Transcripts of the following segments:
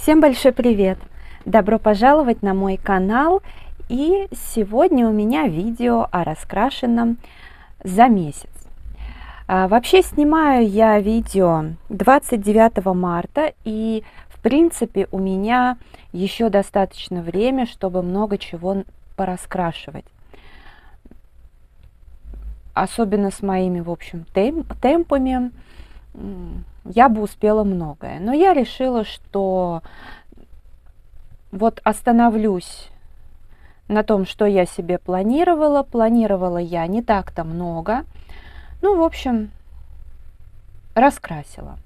Всем большой привет! Добро пожаловать на мой канал. И сегодня у меня видео о раскрашенном за месяц. Вообще снимаю я видео 29 марта, и в принципе у меня еще достаточно времени, чтобы много чего пораскрашивать. Особенно с моими, в общем, темпами я бы успела многое. Но я решила, что вот остановлюсь на том, что я себе планировала. Планировала я не так-то много. Ну, в общем, раскрасила.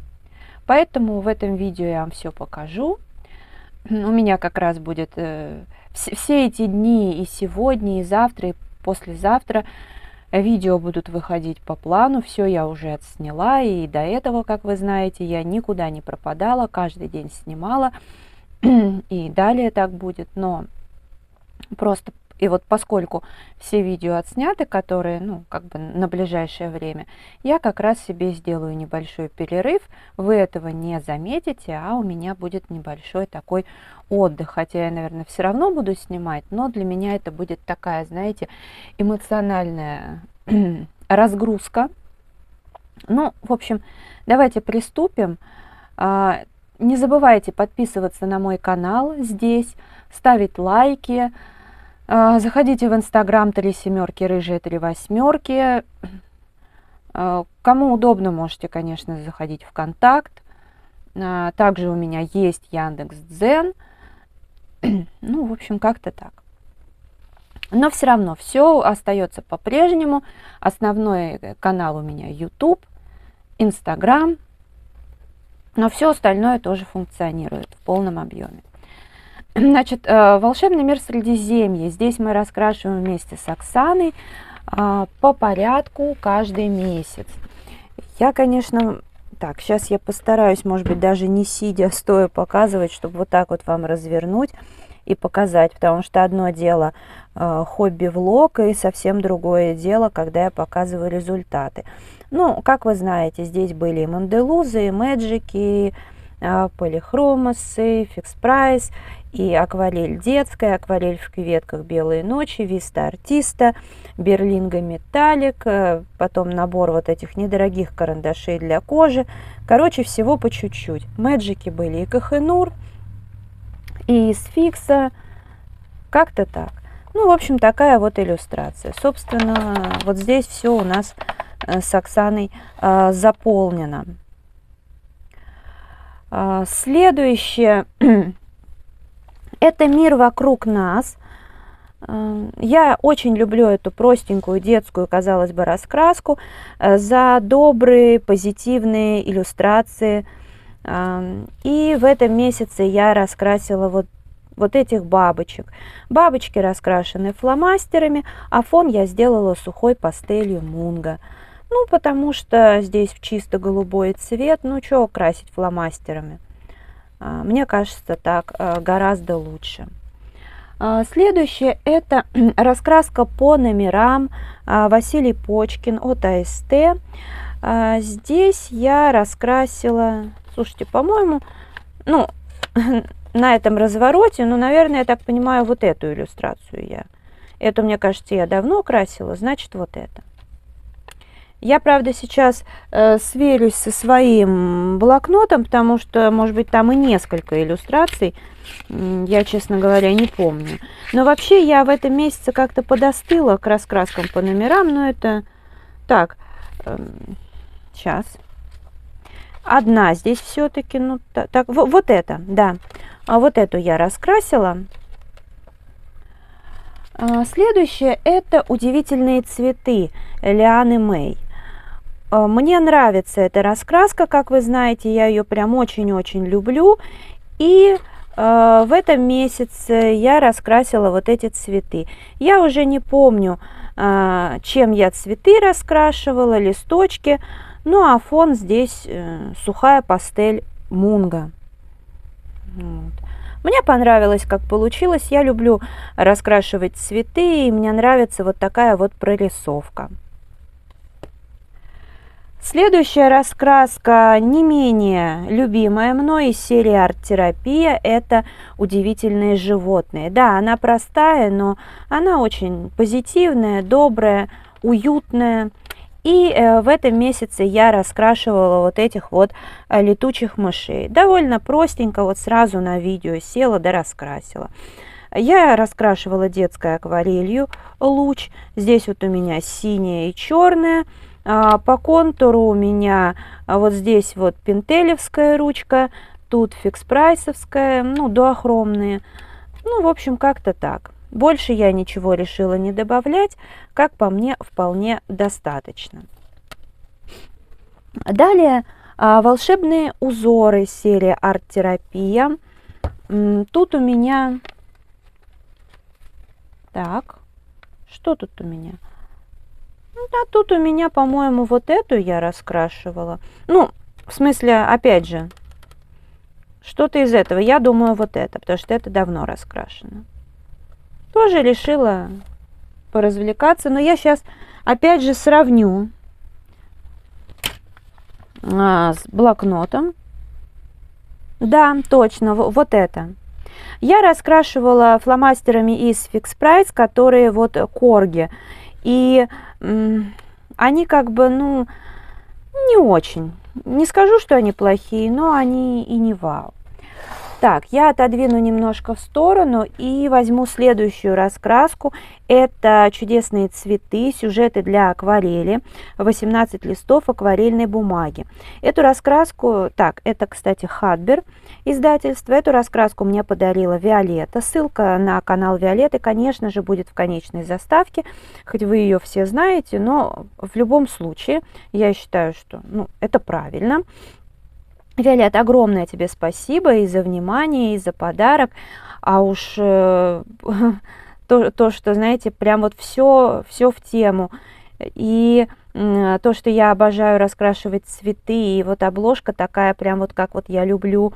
Поэтому в этом видео я вам все покажу. У меня как раз будет все эти дни, и сегодня, и завтра, и послезавтра видео будут выходить по плану. Все я уже отсняла, и до этого, как вы знаете, я никуда не пропадала, каждый день снимала, и далее так будет. Но просто, и вот поскольку все видео отсняты, которые, ну, как бы на ближайшее время, я как раз себе сделаю небольшой перерыв. Вы этого не заметите, а у меня будет небольшой такой отдых. Хотя я, наверное, все равно буду снимать, но для меня это будет такая, знаете, эмоциональная разгрузка. Ну, в общем, давайте приступим. Не забывайте подписываться на мой канал здесь, ставить лайки. Заходите в Инстаграм 3 семерки рыжие 3 восьмерки. Кому удобно, можете, конечно, заходить в контакт. Также у меня есть Яндекс.Дзен. Ну, в общем, как-то так. Но все равно все остается по-прежнему. Основной канал у меня YouTube, Инстаграм. Но все остальное тоже функционирует в полном объеме. Значит, волшебный мир Средиземья. Здесь мы раскрашиваем вместе с Оксаной по порядку каждый месяц. Я, конечно, так, сейчас я постараюсь, может быть, даже не сидя, а стоя показывать, чтобы вот так вот вам развернуть и показать. Потому что одно дело хобби-влог, и совсем другое дело, когда я показываю результаты. Ну, как вы знаете, здесь были и Монделузы, и Мэджики, полихромосы, фикс прайс, и акварель детская, акварель в кюветках белые ночи, Виста Артиста, Берлинга Металлик, потом набор вот этих недорогих карандашей для кожи. Короче, всего по чуть-чуть. Мэджики были и Кохенур, и из Фикса, как-то так. Ну, в общем, такая вот иллюстрация. Собственно, вот здесь все у нас с Оксаной заполнено. Следующее – это мир вокруг нас. Я очень люблю эту простенькую детскую, казалось бы, раскраску за добрые, позитивные иллюстрации. И в этом месяце я раскрасила вот этих бабочек. Бабочки раскрашены фломастерами, а фон я сделала сухой пастелью Мунго. Ну, потому что здесь чисто голубой цвет, ну, что красить фломастерами? Мне кажется, так гораздо лучше. Следующее – это раскраска по номерам Василий Почкин от АСТ. Здесь я раскрасила, слушайте, по-моему, ну, на этом развороте, ну, наверное, я так понимаю, вот эту иллюстрацию я. Эту, мне кажется, я давно красила, значит, вот это. Я, правда, сейчас сверюсь со своим блокнотом, потому что, может быть, там и несколько иллюстраций. Я, честно говоря, не помню. Но вообще я в этом месяце как-то подостыла к раскраскам по номерам. Но это так, сейчас. Одна здесь все-таки, ну, так, вот это, да. А вот эту я раскрасила. Следующее – это удивительные цветы Лианы Мэй. Мне нравится эта раскраска, как вы знаете, я ее прям очень-очень люблю. И в этом месяце я раскрасила вот эти цветы. Я уже не помню, чем я цветы раскрашивала, листочки. Ну а фон здесь сухая пастель Мунго. Вот. Мне понравилось, как получилось. Я люблю раскрашивать цветы, и мне нравится вот такая вот прорисовка. Следующая раскраска, не менее любимая мной из серии арт-терапия, это удивительные животные. Да, она простая, но она очень позитивная, добрая, уютная. И в этом месяце я раскрашивала вот этих вот летучих мышей. Довольно простенько, вот сразу на видео села да раскрасила. Я раскрашивала детской акварелью луч. Здесь вот у меня синяя и черная. По контуру у меня вот здесь вот пентелевская ручка, тут фикс-прайсовская, ну, дуохромные. Ну, в общем, как-то так. Больше я ничего решила не добавлять, как по мне, вполне достаточно. Далее волшебные узоры серии арт-терапия. Тут у меня... Так, что тут у меня? Да, тут у меня, по-моему, вот эту я раскрашивала. Ну, в смысле, опять же, что-то из этого. Я думаю, вот это, потому что это давно раскрашено. Тоже решила поразвлекаться. Но я сейчас, опять же, сравню с блокнотом. Да, точно, вот это. Я раскрашивала фломастерами из Fix Price, которые вот корги. И они как бы, ну, не очень. Не скажу, что они плохие, но они и не вау. Так, я отодвину немножко в сторону и возьму следующую раскраску. Это чудесные цветы, сюжеты для акварели, 18 листов акварельной бумаги. Эту раскраску, так, это, кстати, Хадбер издательство. Эту раскраску мне подарила Виолетта. Ссылка на канал Виолетты, конечно же, будет в конечной заставке, хоть вы ее все знаете, но в любом случае я считаю, что это правильно. Виолетта, огромное тебе спасибо и за внимание, и за подарок. А уж то, что, знаете, прям вот все в тему. И то, что я обожаю раскрашивать цветы, и вот обложка такая прям вот как вот я люблю.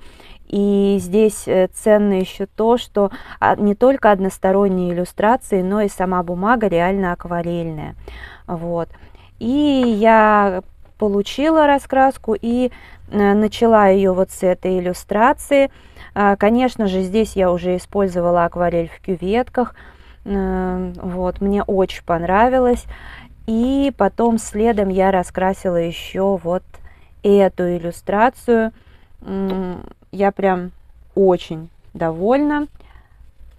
И здесь ценно еще то, что не только односторонние иллюстрации, но и сама бумага реально акварельная. Вот. И я получила раскраску и начала ее вот с этой иллюстрации. Конечно же, здесь я уже использовала акварель в кюветках. Вот, мне очень понравилось. И потом следом я раскрасила еще вот эту иллюстрацию. Я прям очень довольна.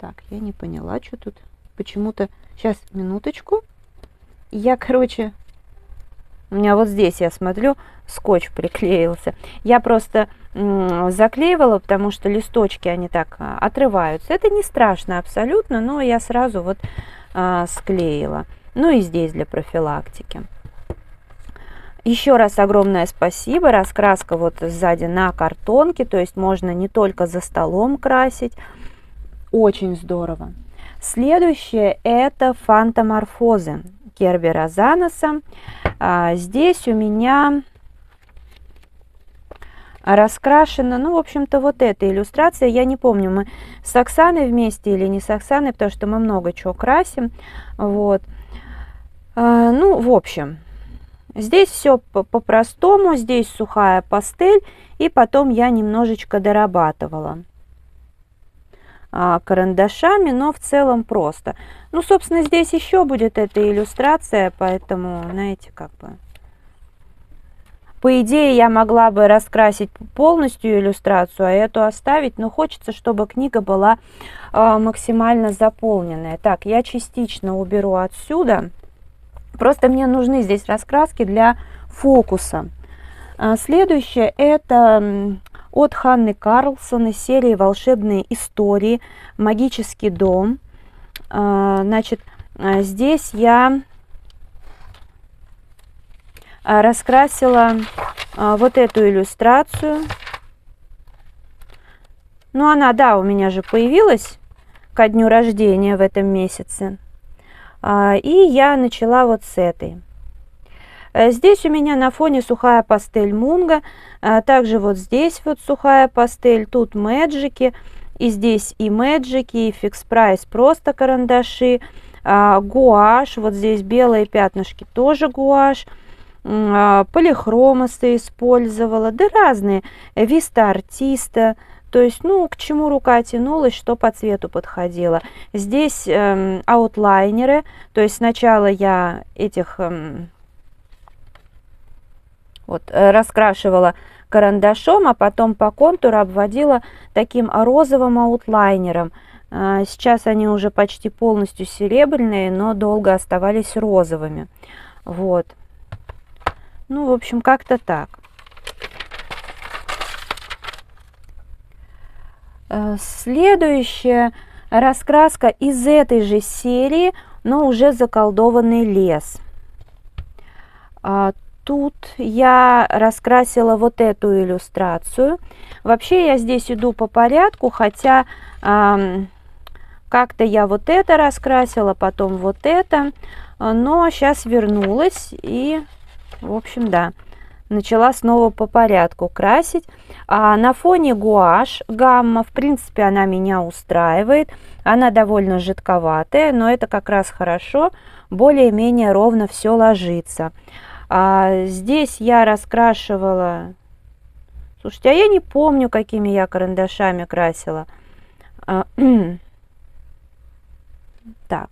Так, я не поняла, что тут почему-то... Сейчас, минуточку. Я, короче... У меня вот здесь, я смотрю, скотч приклеился. Я просто заклеивала, потому что листочки, они так отрываются. Это не страшно абсолютно, но я сразу вот склеила. Ну и здесь для профилактики. Еще раз огромное спасибо. Раскраска вот сзади на картонке, то есть можно не только за столом красить. Очень здорово. Следующее это фантоморфозы Кербера Заноса. Здесь у меня раскрашена, ну, в общем-то, вот эта иллюстрация. Я не помню, мы с Оксаной вместе или не с Оксаной, потому что мы много чего красим. Вот. Ну, в общем, здесь все по-простому. Здесь сухая пастель, и потом я немножечко дорабатывала карандашами, но в целом просто. Ну, собственно, здесь еще будет эта иллюстрация, поэтому, знаете, как бы... По идее, я могла бы раскрасить полностью иллюстрацию, а эту оставить, но хочется, чтобы книга была максимально заполненная. Так, я частично уберу отсюда. Просто мне нужны здесь раскраски для фокуса. Следующее это... от Ханны Карлсон из серии «Волшебные истории. Магический дом». Значит, здесь я раскрасила вот эту иллюстрацию. Ну, она, да, у меня же появилась ко дню рождения в этом месяце. И я начала вот с этой. Здесь у меня на фоне сухая пастель Мунга, также вот здесь вот сухая пастель, тут мэджики, и здесь и мэджики, и Fix Price просто карандаши, гуашь, вот здесь белые пятнышки тоже гуашь, полихромосы использовала, да разные, Виста Артиста. То есть, ну, к чему рука тянулась, что по цвету подходило. Здесь аутлайнеры, то есть сначала я этих вот раскрашивала карандашом, а потом по контуру обводила таким розовым аутлайнером. Сейчас они уже почти полностью серебряные, но долго оставались розовыми. Вот. Ну, в общем, как-то так. Следующая раскраска из этой же серии, но уже заколдованный лес. Тут я раскрасила вот эту иллюстрацию. Вообще я здесь иду по порядку, хотя как-то я вот это раскрасила, потом вот это, но сейчас вернулась и, в общем, да, начала снова по порядку красить. На фоне гуашь гамма, в принципе, она меня устраивает. Она довольно жидковатая, но это как раз хорошо, более-менее ровно все ложится. Здесь я раскрашивала... Слушайте, а я не помню, какими я карандашами красила. Так,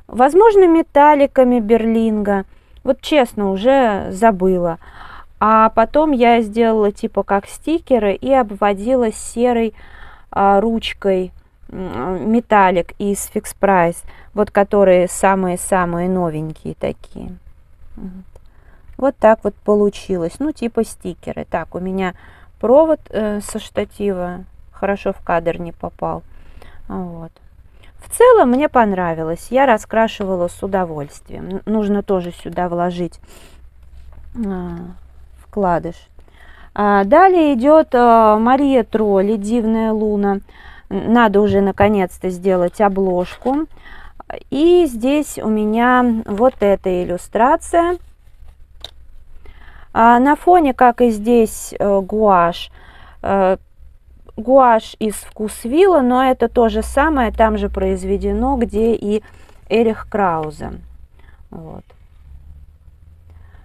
возможно, металликами Берлинга. Вот честно, уже забыла. А потом я сделала типа как стикеры и обводила серой ручкой металлик из Fix Price. Вот которые самые-самые новенькие такие. Вот так вот получилось. Ну, типа стикеры. Так, у меня провод со штатива хорошо в кадр не попал. Вот. В целом мне понравилось. Я раскрашивала с удовольствием. Нужно тоже сюда вложить вкладыш. Далее идет Мария Тролли, Дивная Луна. Надо уже наконец-то сделать обложку. И здесь у меня вот эта иллюстрация. На фоне, как и здесь, гуашь. Гуашь из Вкусвилла, но это то же самое, там же произведено, где и Эрих Краузе. Вот.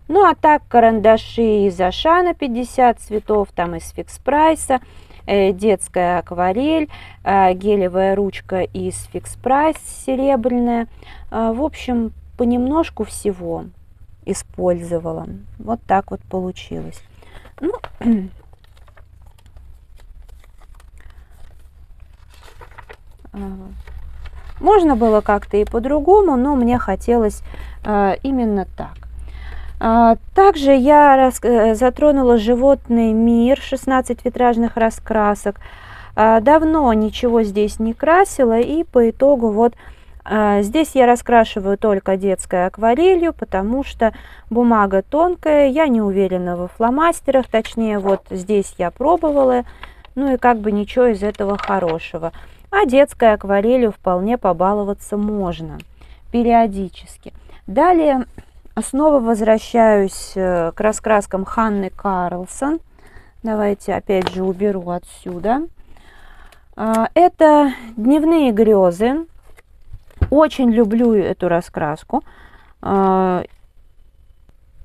Ну, а так карандаши из Ашана 50 цветов, там из Фикс Прайса, детская акварель, гелевая ручка из Фикс Прайс серебряная. В общем, понемножку всего использовала. Вот так вот получилось. Ну, можно было как-то и по-другому, но мне хотелось именно так. Также я затронула животный мир, 16 витражных раскрасок. Давно ничего здесь не красила, и по итогу вот здесь я раскрашиваю только детской акварелью, потому что бумага тонкая, я не уверена во фломастерах, точнее вот здесь я пробовала, ну и как бы ничего из этого хорошего. А детской акварелью вполне побаловаться можно периодически. Далее снова возвращаюсь к раскраскам Ханны Карлсон. Давайте опять же уберу отсюда. Это «Дневные грезы». Очень люблю эту раскраску.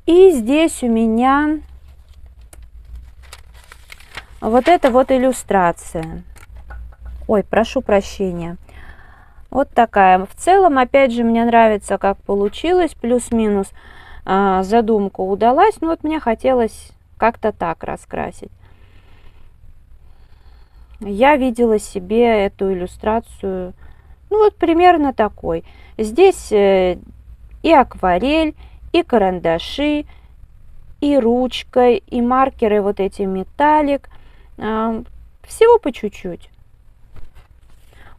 И здесь у меня вот эта вот иллюстрация. Ой, прошу прощения. Вот такая. В целом, опять же, мне нравится, как получилось. Плюс-минус задумка удалась. Но вот мне хотелось как-то так раскрасить. Я видела себе эту иллюстрацию, ну вот примерно такой. Здесь и акварель, и карандаши, и ручка, и маркеры вот эти металлик. Всего по чуть-чуть.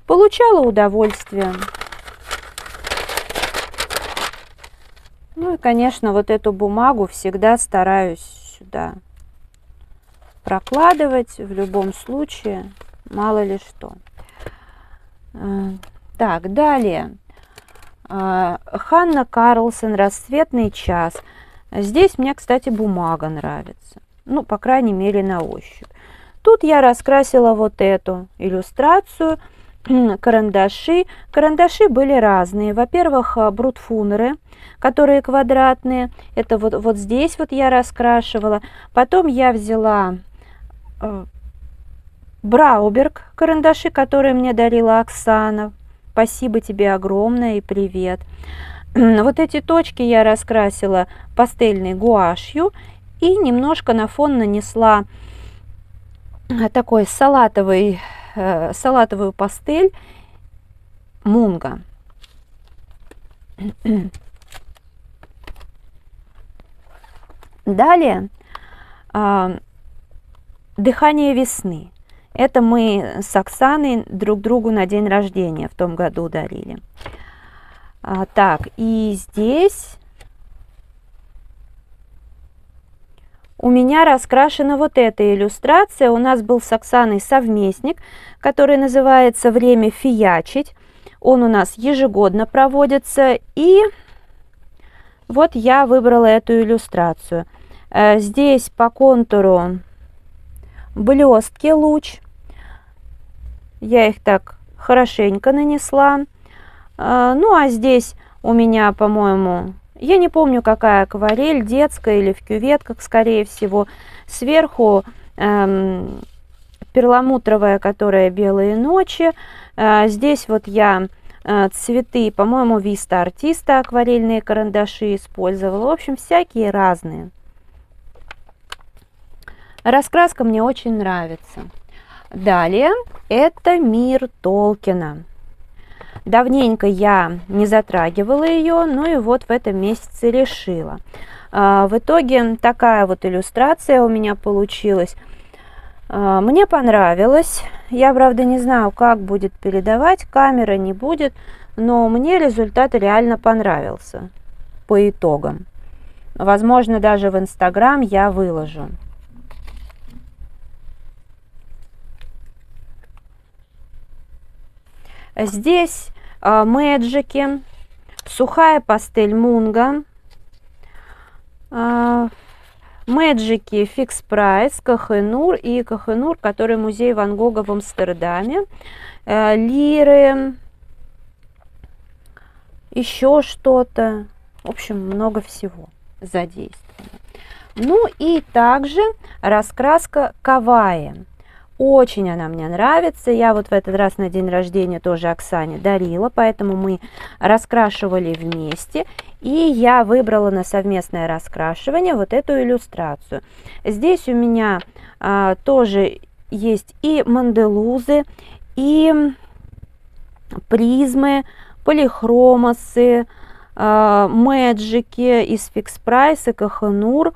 Получала удовольствие. Ну и, конечно, вот эту бумагу всегда стараюсь сюда прокладывать в любом случае, мало ли что. Так, далее. Ханна Карлсон, «Рассветный час». Здесь мне, кстати, бумага нравится. Ну, по крайней мере, на ощупь. Тут я раскрасила вот эту иллюстрацию. карандаши. Карандаши были разные. Во-первых, брутфунеры, которые квадратные. Это вот здесь вот я раскрашивала. Потом я взяла Брауберг карандаши, которые мне дарила Оксана. Спасибо тебе огромное и привет. Вот эти точки я раскрасила пастельной гуашью и немножко на фон нанесла такой салатовую пастель Мунга. Далее дыхание весны. Это мы с Оксаной друг другу на день рождения в том году дарили. Так, и здесь у меня раскрашена вот эта иллюстрация. У нас был с Оксаной совместник, который называется «Время фиячить». Он у нас ежегодно проводится. И вот я выбрала эту иллюстрацию. Здесь по контуру блестки луч. Я их так хорошенько нанесла. Ну, а здесь у меня, по-моему, я не помню, какая акварель, детская или в кюветках, скорее всего. Сверху перламутровая, которая «Белые ночи». Здесь вот я цветы, по-моему, Виста Артиста, акварельные карандаши использовала. В общем, всякие разные. Раскраска мне очень нравится. Далее это «Мир Толкина». Давненько я не затрагивала ее, ну и вот в этом месяце решила. В итоге такая вот иллюстрация у меня получилась. Мне понравилось. Я, правда, не знаю, как будет передавать, камера не будет, но мне результат реально понравился по итогам. Возможно, даже в Инстаграм я выложу. Здесь мэджики, сухая пастель Мунга, мэджики Фикс Прайс, Кохенур и Кохенур, который музей Ван Гога в Амстердаме, лиры, еще что-то, в общем, много всего задействовано. Ну и также раскраска Кавайи. Очень она мне нравится. Я вот в этот раз на день рождения тоже Оксане дарила, поэтому мы раскрашивали вместе. И я выбрала на совместное раскрашивание вот эту иллюстрацию. Здесь у меня тоже есть и манделузы, и призмы, полихромосы, мэджики из Фикс Прайс и Кохенур.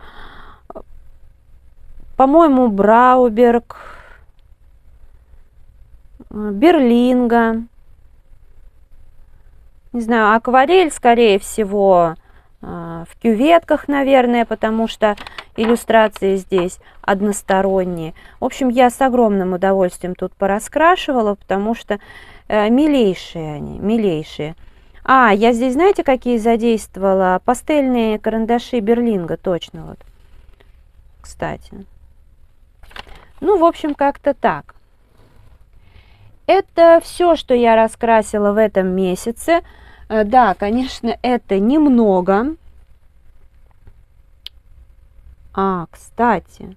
По-моему, Брауберг, Берлинга, не знаю, акварель, скорее всего, в кюветках, наверное, потому что иллюстрации здесь односторонние. В общем, я с огромным удовольствием тут пораскрашивала, потому что милейшие они, милейшие. Я здесь, знаете, какие задействовала? Пастельные карандаши Берлинга, точно вот, кстати. Ну, в общем, как-то так. Это все, что я раскрасила в этом месяце. Да, конечно, это немного. Кстати,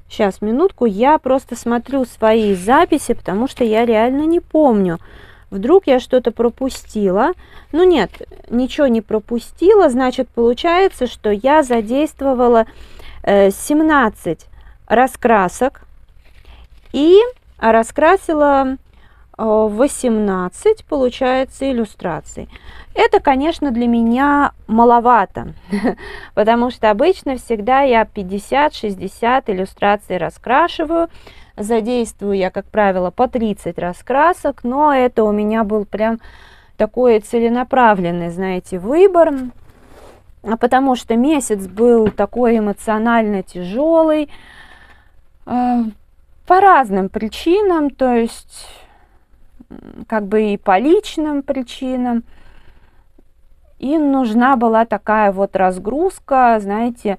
сейчас, минутку, я просто смотрю свои записи, потому что я реально не помню. Вдруг я что-то пропустила. Ну нет, ничего не пропустила. Значит, получается, что я задействовала 17 раскрасок и раскрасила 18, получается, иллюстраций. Это, конечно, для меня маловато, потому что обычно всегда я 50-60 иллюстраций раскрашиваю. Задействую я, как правило, по 30 раскрасок, но это у меня был прям такой целенаправленный, знаете, выбор, потому что месяц был такой эмоционально тяжелый, по разным причинам, то есть как бы и по личным причинам. И нужна была такая вот разгрузка, знаете.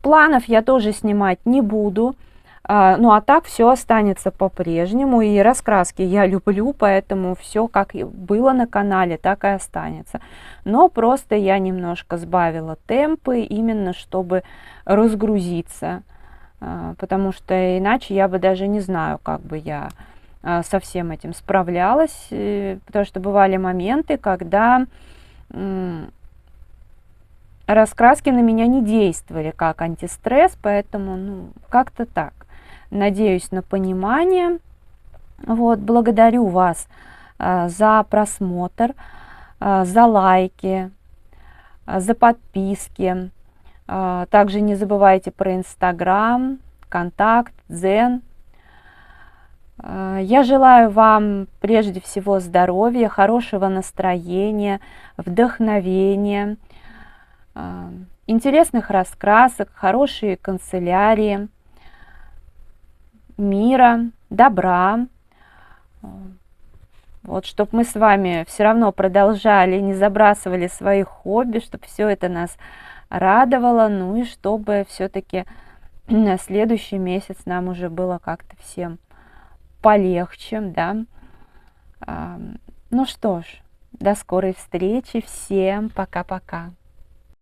Планов я тоже снимать не буду. Ну а так все останется по-прежнему, и раскраски я люблю, поэтому все как и было на канале, так и останется. Но просто я немножко сбавила темпы, именно чтобы разгрузиться, потому что иначе я бы даже не знаю, как бы я со всем этим справлялась, потому что бывали моменты, когда раскраски на меня не действовали как антистресс, поэтому, ну, как-то так. Надеюсь на понимание. Вот, благодарю вас за просмотр, за лайки, за подписки. Также не забывайте про Инстаграм, Контакт, Дзен. Я желаю вам прежде всего здоровья, хорошего настроения, вдохновения, интересных раскрасок, хорошей канцелярии, мира, добра. Вот, чтобы мы с вами все равно продолжали, не забрасывали свои хобби, чтобы все это нас радовало, ну и чтобы все-таки на следующий месяц нам уже было как-то всем полегче, да. Ну что ж, до скорой встречи, всем пока-пока.